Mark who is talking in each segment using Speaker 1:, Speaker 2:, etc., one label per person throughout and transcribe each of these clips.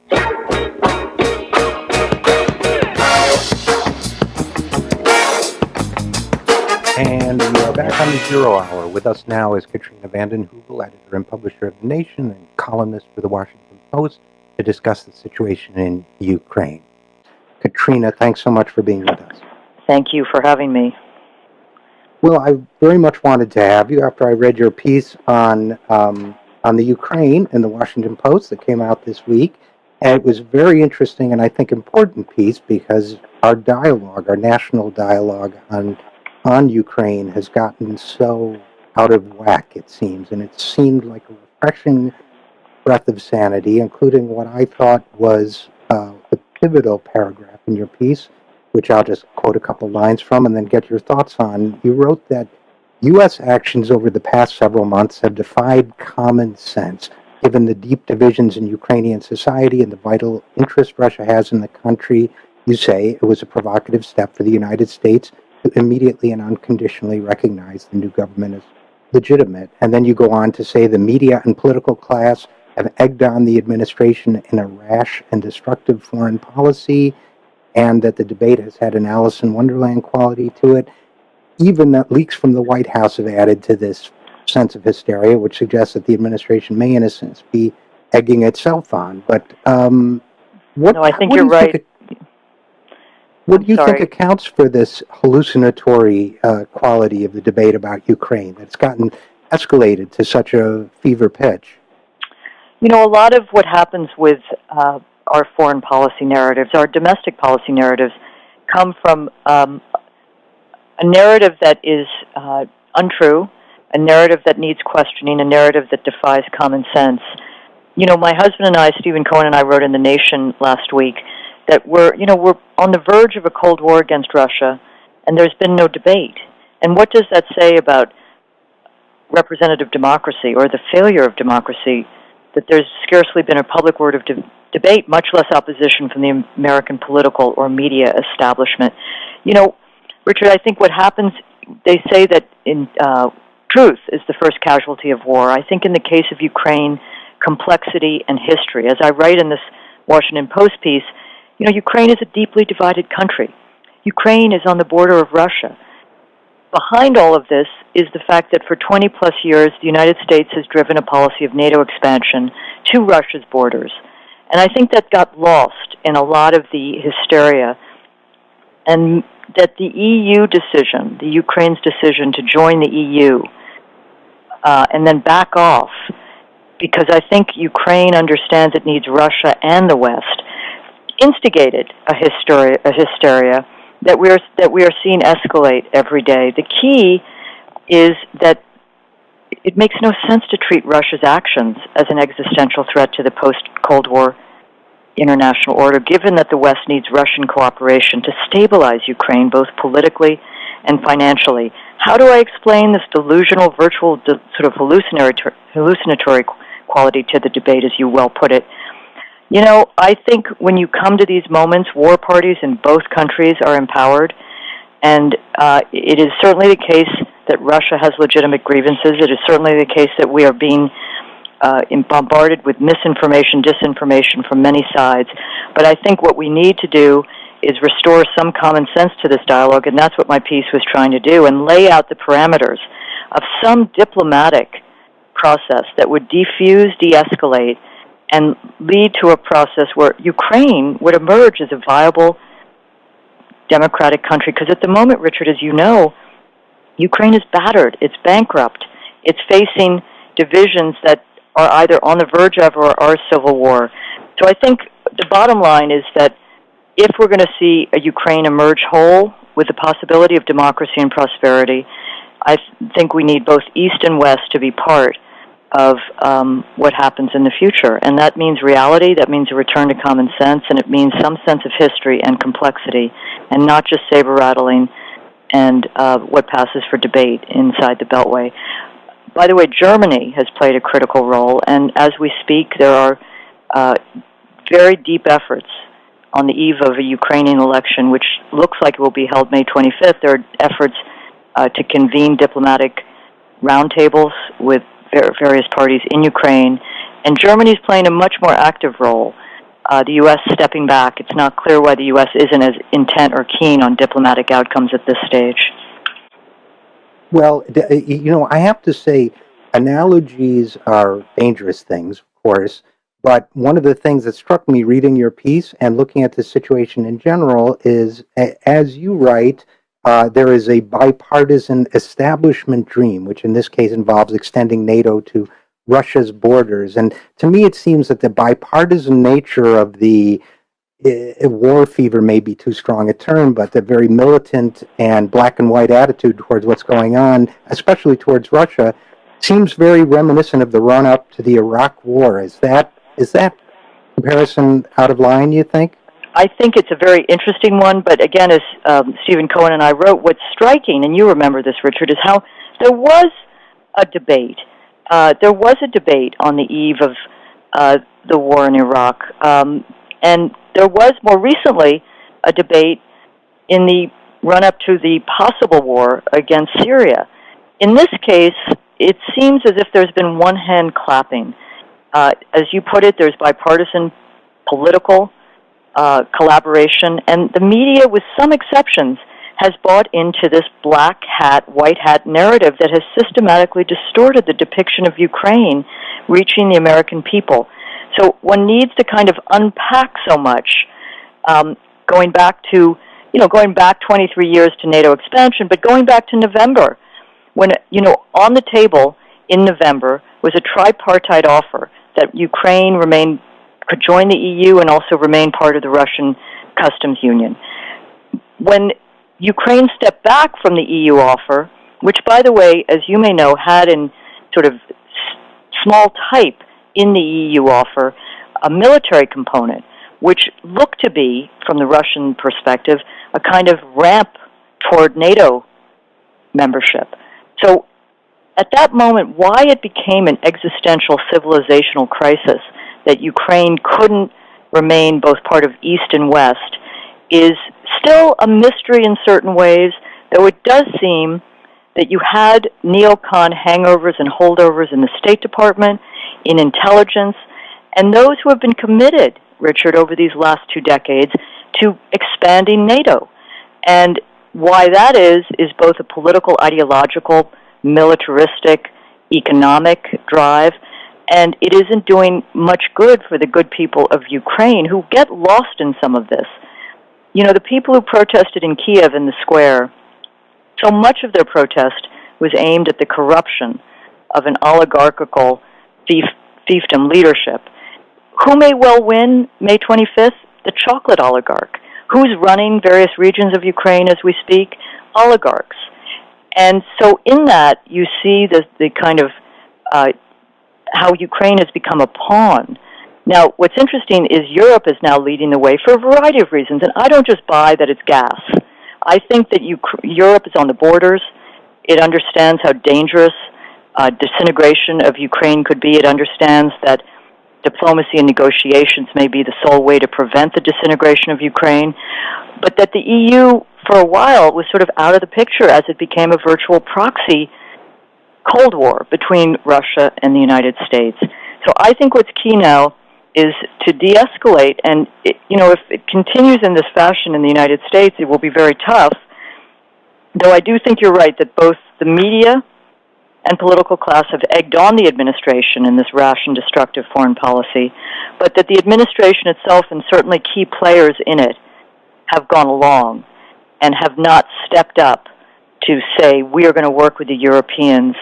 Speaker 1: And we are back on the Zero Hour. With us now is Katrina vanden Huevel, editor and publisher of The Nation and columnist for The Washington Post, to discuss the situation in Ukraine. Katrina, thanks so much for being with us.
Speaker 2: Thank you for having me.
Speaker 1: Well, I very much wanted to have you after I read your piece on the Ukraine in The Washington Post that came out this week. And it was a very interesting and I think important piece because our dialogue, our national dialogue on Ukraine has gotten so out of whack, it seems, and it seemed like a refreshing breath of sanity, including what I thought was the pivotal paragraph in your piece, which I'll just quote a couple lines from and then get your thoughts on. You wrote that U.S. actions over the past several months have defied common sense, given the deep divisions in Ukrainian society and the vital interest Russia has in the country. You say it was a provocative step for the United States to immediately and unconditionally recognize the new government as legitimate. And then you go on to say the media and political class have egged on the administration in a rash and destructive foreign policy, and that the debate has had an Alice in Wonderland quality to it. Even that leaks from the White House have added to this sense of hysteria, which suggests that the administration may, in a sense, be egging itself on. But
Speaker 2: I think you're right.
Speaker 1: What do you think accounts for this hallucinatory quality of the debate about Ukraine that's gotten escalated to such a fever pitch?
Speaker 2: You know, a lot of what happens with our foreign policy narratives, our domestic policy narratives, come from a narrative that is untrue, a narrative that needs questioning, a narrative that defies common sense. You know, my husband and I, Stephen Cohen and I, wrote in The Nation last week that we're on the verge of a Cold War against Russia, and there's been no debate. And what does that say about representative democracy or the failure of democracy, that there's scarcely been a public word of debate, much less opposition from the American political or media establishment? You know, Richard, I think what happens, they say that in truth is the first casualty of war. I think in the case of Ukraine, complexity and history. As I write in this Washington Post piece, you know, Ukraine is a deeply divided country. Ukraine is on the border of Russia. Behind all of this is the fact that for 20-plus years, the United States has driven a policy of NATO expansion to Russia's borders. And I think that got lost in a lot of the hysteria, and that the EU decision, the Ukraine's decision to join the EU, and then back off, because I think Ukraine understands it needs Russia and the West, instigated a hysteria that we are seeing escalate every day. The key is that it makes no sense to treat Russia's actions as an existential threat to the post-Cold War international order, given that the West needs Russian cooperation to stabilize Ukraine both politically and financially. How do I explain this delusional, virtual, sort of hallucinatory quality to the debate, as you well put it? You know, I think when you come to these moments, war parties in both countries are empowered, and it is certainly the case that Russia has legitimate grievances. It is certainly the case that we are being bombarded with misinformation, disinformation from many sides. But I think what we need to do is restore some common sense to this dialogue, and that's what my piece was trying to do, and lay out the parameters of some diplomatic process that would defuse, de-escalate, and lead to a process where Ukraine would emerge as a viable democratic country. Because at the moment, Richard, as you know, Ukraine is battered, it's bankrupt, it's facing divisions that are either on the verge of or are civil war. So I think the bottom line is that if we're going to see a Ukraine emerge whole with the possibility of democracy and prosperity, I think we need both East and West to be part of what happens in the future. And that means reality, that means a return to common sense, and it means some sense of history and complexity, and not just saber-rattling and what passes for debate inside the Beltway. By the way, Germany has played a critical role, and as we speak, there are very deep efforts on the eve of a Ukrainian election, which looks like it will be held May 25th. There are efforts to convene diplomatic roundtables with various parties in Ukraine, and Germany is playing a much more active role the U.S. stepping back. It's not clear why the U.S. isn't as intent or keen on diplomatic outcomes at this stage.
Speaker 1: Well, I have to say, analogies are dangerous things, of course, but one of the things that struck me reading your piece and looking at the situation in general is, as you write, there is a bipartisan establishment dream, which in this case involves extending NATO to Russia's borders. And to me, it seems that the bipartisan nature of the war fever may be too strong a term, but the very militant and black and white attitude towards what's going on, especially towards Russia, seems very reminiscent of the run-up to the Iraq War. Is that comparison out of line, you think?
Speaker 2: I think it's a very interesting one, but again, as Stephen Cohen and I wrote, what's striking, and you remember this, Richard, is how there was a debate. There was a debate on the eve of the war in Iraq, and there was more recently a debate in the run-up to the possible war against Syria. In this case, it seems as if there's been one hand clapping. As you put it, there's bipartisan political collaboration, and the media, with some exceptions, has bought into this black hat, white hat narrative that has systematically distorted the depiction of Ukraine reaching the American people. So one needs to kind of unpack so much, going back 23 years to NATO expansion, but going back to November, when, on the table in November was a tripartite offer that Ukraine could join the EU and also remain part of the Russian customs union. When Ukraine stepped back from the EU offer, which, by the way, as you may know, had in sort of small type in the EU offer a military component, which looked to be, from the Russian perspective, a kind of ramp toward NATO membership. So at that moment, why it became an existential civilizational crisis that Ukraine couldn't remain both part of East and West is still a mystery in certain ways, though it does seem that you had neocon hangovers and holdovers in the State Department, in intelligence, and those who have been committed, Richard, over these last 2 decades to expanding NATO. And why that is both a political, ideological, militaristic, economic drive, and it isn't doing much good for the good people of Ukraine who get lost in some of this. The people who protested in Kiev in the square, so much of their protest was aimed at the corruption of an oligarchical fiefdom leadership. Who may well win May 25th? The chocolate oligarch. Who's running various regions of Ukraine as we speak? Oligarchs. And so in that, you see the kind of how Ukraine has become a pawn. Now, what's interesting is Europe is now leading the way for a variety of reasons, and I don't just buy that it's gas. I think that Europe is on the borders. It understands how dangerous disintegration of Ukraine could be. It understands that diplomacy and negotiations may be the sole way to prevent the disintegration of Ukraine, but that the EU, for a while, was sort of out of the picture as it became a virtual proxy Cold War between Russia and the United States. So I think what's key now is to de-escalate, and if it continues in this fashion in the United States, it will be very tough, though I do think you're right that both the media and political class have egged on the administration in this rash and destructive foreign policy, but that the administration itself and certainly key players in it have gone along and have not stepped up to say, we are going to work with the Europeans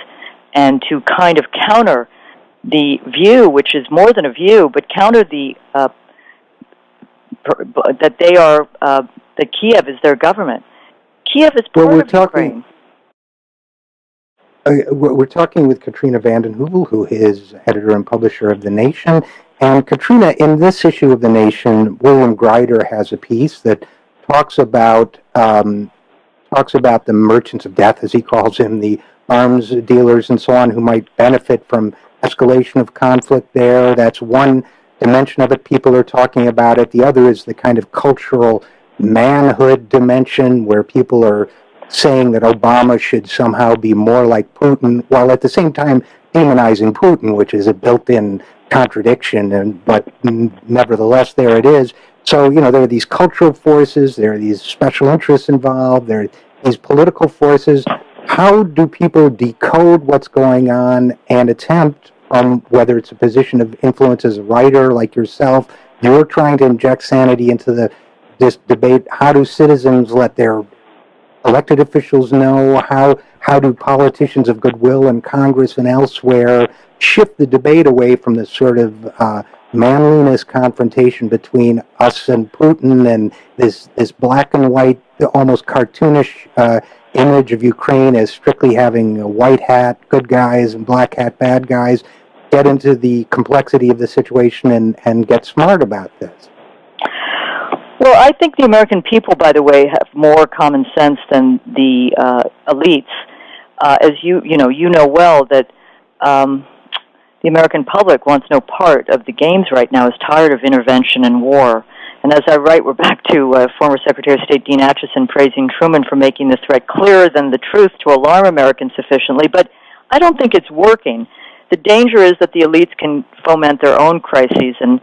Speaker 2: and to kind of counter the view, which is more than a view, but counter the that they are that Kiev is their government. Kiev is part of Ukraine.
Speaker 1: We're talking with Katrina vanden Huevel, who is editor and publisher of The Nation. And Katrina, in this issue of The Nation, William Greider has a piece that talks about the merchants of death, as he calls them, the arms dealers and so on, who might benefit from escalation of conflict there. That's one dimension of it. People are talking about it. The other is the kind of cultural manhood dimension, where people are saying that Obama should somehow be more like Putin, while at the same time demonizing Putin, which is a built-in contradiction, but nevertheless, there it is. So, there are these cultural forces, there are these special interests involved, there are these political forces. How do people decode what's going on and attempt, whether it's a position of influence as a writer like yourself, you're trying to inject sanity into this debate, how do citizens let their elected officials know? How do politicians of goodwill in Congress and elsewhere shift the debate away from the sort of manliness confrontation between us and Putin and this black and white, almost cartoonish image of Ukraine as strictly having a white hat good guys and black hat bad guys, get into the complexity of the situation and get smart about this?
Speaker 2: Well, I think the American people, by the way, have more common sense than the elites. As you know well that the American public wants no part of the games right now, is tired of intervention and war. And as I write, we're back to former Secretary of State Dean Acheson praising Truman for making the threat clearer than the truth to alarm Americans sufficiently, but I don't think it's working. The danger is that the elites can foment their own crises, and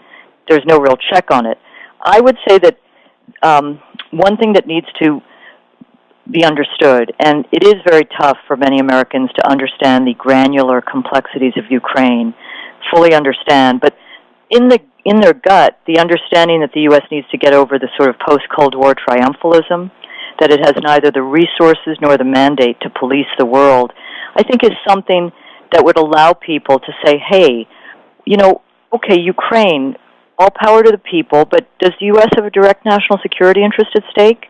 Speaker 2: there's no real check on it. I would say that one thing that needs to be understood, and it is very tough for many Americans to understand the granular complexities of Ukraine, fully understand, but in their gut, the understanding that the U.S. needs to get over the sort of post-Cold War triumphalism, that it has neither the resources nor the mandate to police the world, I think is something that would allow people to say, hey, okay, Ukraine, all power to the people, but does the U.S. have a direct national security interest at stake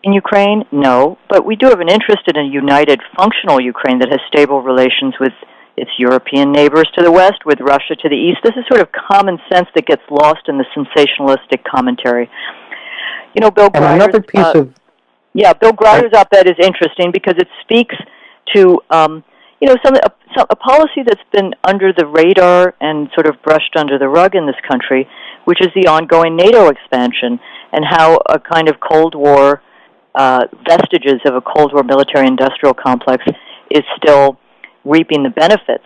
Speaker 2: in Ukraine? No, but we do have an interest in a united, functional Ukraine that has stable relations with its European neighbors to the west, with Russia to the east. This is sort of common sense that gets lost in the sensationalistic commentary. Bill Greider's, Bill Greider's op-ed is interesting because it speaks to a policy that's been under the radar and sort of brushed under the rug in this country, which is the ongoing NATO expansion and how a kind of Cold War, vestiges of a Cold War military-industrial complex is still reaping the benefits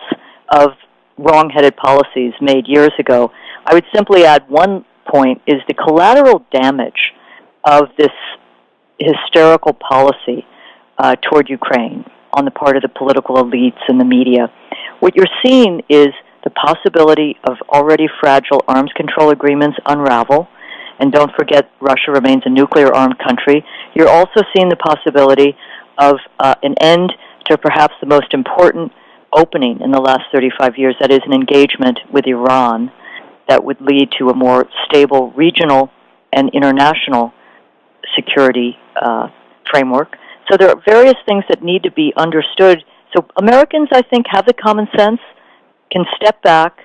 Speaker 2: of wrong-headed policies made years ago. I would simply add one point, is the collateral damage of this hysterical policy toward Ukraine on the part of the political elites and the media. What you're seeing is the possibility of already fragile arms control agreements unravel, and don't forget Russia remains a nuclear-armed country. You're also seeing the possibility of an end to perhaps the most important opening in the last 35 years, that is an engagement with Iran that would lead to a more stable regional and international security framework. So there are various things that need to be understood. So Americans, I think, have the common sense, can step back,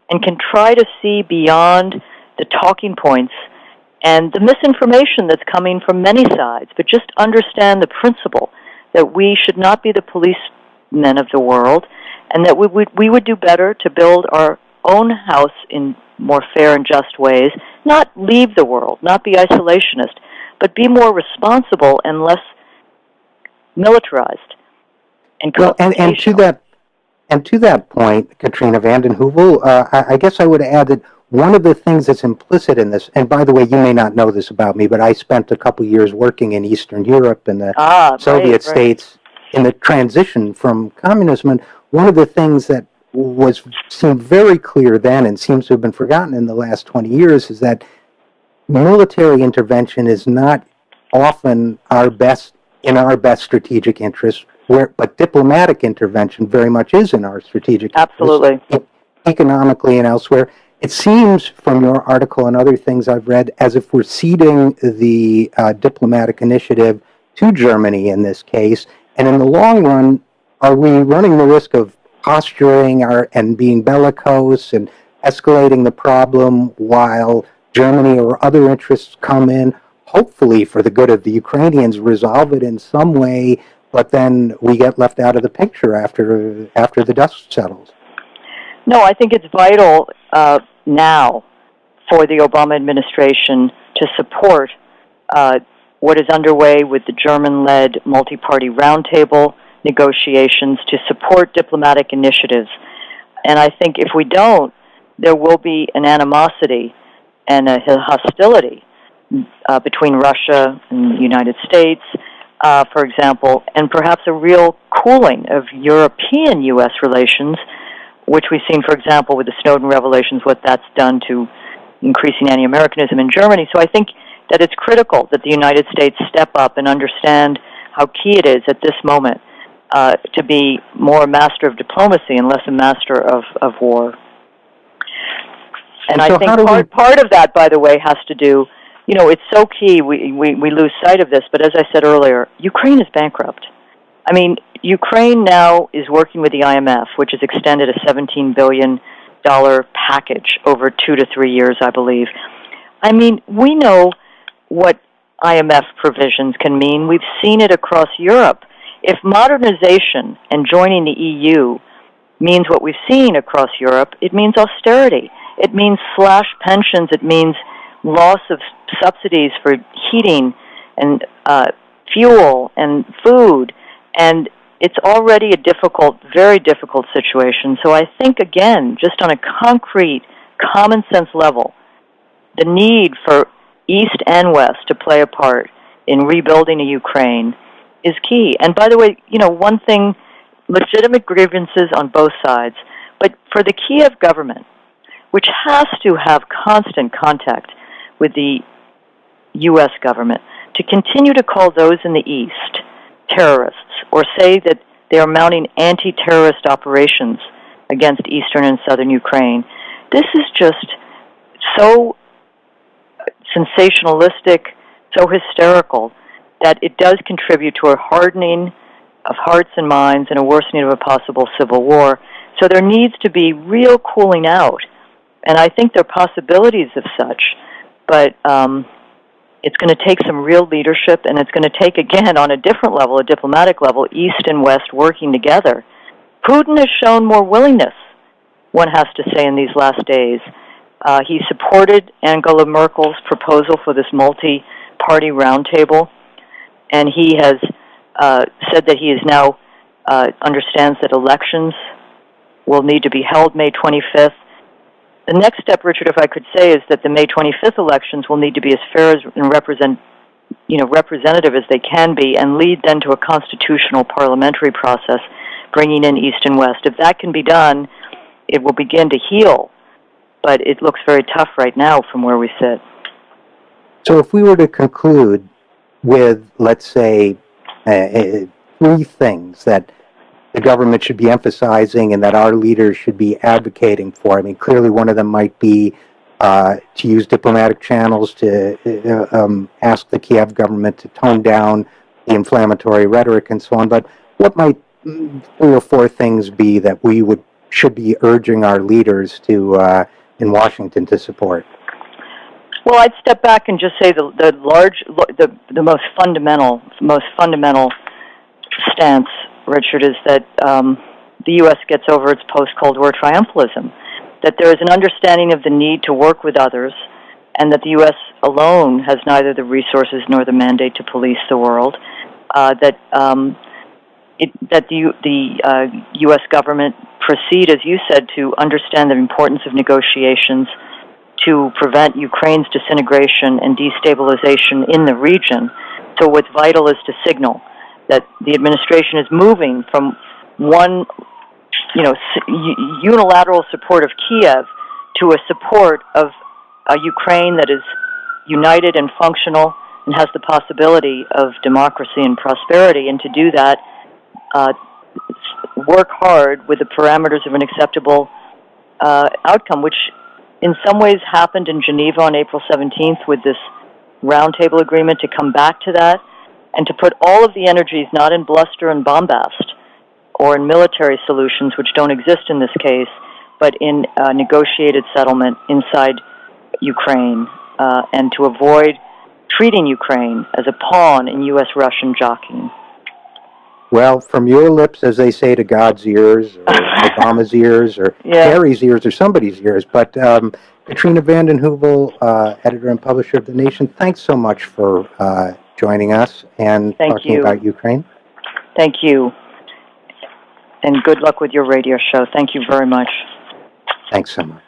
Speaker 2: and can try to see beyond the talking points and the misinformation that's coming from many sides, but just understand the principle that we should not be the policemen of the world, and that we would do better to build our own house in more fair and just ways, not leave the world, not be isolationist, but be more responsible and less militarized and confrontational.
Speaker 1: And to that point, Katrina vanden Huevel, I guess I would add that one of the things that's implicit in this, and by the way, you may not know this about me, but I spent a couple years working in Eastern Europe and the Soviet states in the transition from communism, and one of the things that seemed very clear then and seems to have been forgotten in the last 20 years is that military intervention is not often in our best strategic interest, but diplomatic intervention very much is in our strategic
Speaker 2: Absolutely.
Speaker 1: interest, economically and elsewhere. It seems from your article and other things I've read as if we're ceding the diplomatic initiative to Germany in this case, and in the long run, are we running the risk of posturing and being bellicose and escalating the problem while Germany or other interests come in, hopefully for the good of the Ukrainians, resolve it in some way, but then we get left out of the picture after the dust settles?
Speaker 2: No, I think it's vital now for the Obama administration to support what is underway with the German-led multi-party roundtable negotiations, to support diplomatic initiatives. And I think if we don't, there will be an animosity and a hostility between Russia and the United States, for example, and perhaps a real cooling of European-U.S. relations, which we've seen, for example, with the Snowden revelations, what that's done to increasing anti-Americanism in Germany. So I think that it's critical that the United States step up and understand how key it is at this moment to be more a master of diplomacy and less a master of war. And so I think part of that, by the way, has to do, it's so key, we lose sight of this, but as I said earlier, Ukraine is bankrupt. I mean, Ukraine now is working with the IMF, which has extended a $17 billion package over 2 to 3 years, I believe. I mean, we know what IMF provisions can mean. We've seen it across Europe. If modernization and joining the EU means what we've seen across Europe, it means austerity. It means slash pensions. It means loss of subsidies for heating and fuel and food. And it's already a difficult, very difficult situation. So I think, again, just on a concrete, common sense level, the need for East and West to play a part in rebuilding a Ukraine is key. And by the way, one thing, legitimate grievances on both sides, but for the Kiev government, which has to have constant contact with the U.S. government, to continue to call those in the East terrorists, or say that they are mounting anti-terrorist operations against eastern and southern Ukraine. This is just so sensationalistic, so hysterical, that it does contribute to a hardening of hearts and minds and a worsening of a possible civil war. So there needs to be real cooling out. And I think there are possibilities of such, but it's going to take some real leadership, and it's going to take, again, on a different level, a diplomatic level, East and West working together. Putin has shown more willingness, one has to say, in these last days. He supported Angela Merkel's proposal for this multi-party roundtable, and he has said that he is now understands that elections will need to be held May 25th. The next step, Richard, if I could say, is that the May 25th elections will need to be as fair and representative as they can be, and lead then to a constitutional parliamentary process, bringing in East and West. If that can be done, it will begin to heal, but it looks very tough right now from where we sit.
Speaker 1: So if we were to conclude with, let's say, 3 things that the government should be emphasizing and that our leaders should be advocating for. I mean, clearly one of them might be to use diplomatic channels to ask the Kiev government to tone down the inflammatory rhetoric and so on. But what might 3 or 4 things be that we should be urging our leaders to in Washington to support?
Speaker 2: Well, I'd step back and just say the most fundamental stance, Richard, is that the U.S. gets over its post-Cold War triumphalism, that there is an understanding of the need to work with others, and that the U.S. alone has neither the resources nor the mandate to police the world, that the U.S. government proceed, as you said, to understand the importance of negotiations to prevent Ukraine's disintegration and destabilization in the region. So what's vital is to signal that the administration is moving from one, unilateral support of Kiev to a support of a Ukraine that is united and functional and has the possibility of democracy and prosperity. And to do that, work hard with the parameters of an acceptable outcome, which in some ways happened in Geneva on April 17th with this roundtable agreement, to come back to that and to put all of the energies not in bluster and bombast or in military solutions, which don't exist in this case, but in negotiated settlement inside Ukraine, and to avoid treating Ukraine as a pawn in U.S.-Russian jockeying.
Speaker 1: Well, from your lips, as they say, to God's ears, or Obama's ears, or Harry's ears, or somebody's ears. But Katrina vanden Huevel, editor and publisher of The Nation, thanks so much for joining us and talking about Ukraine.
Speaker 2: Thank you. and good luck with your radio show. Thank you very much.
Speaker 1: Thanks so much.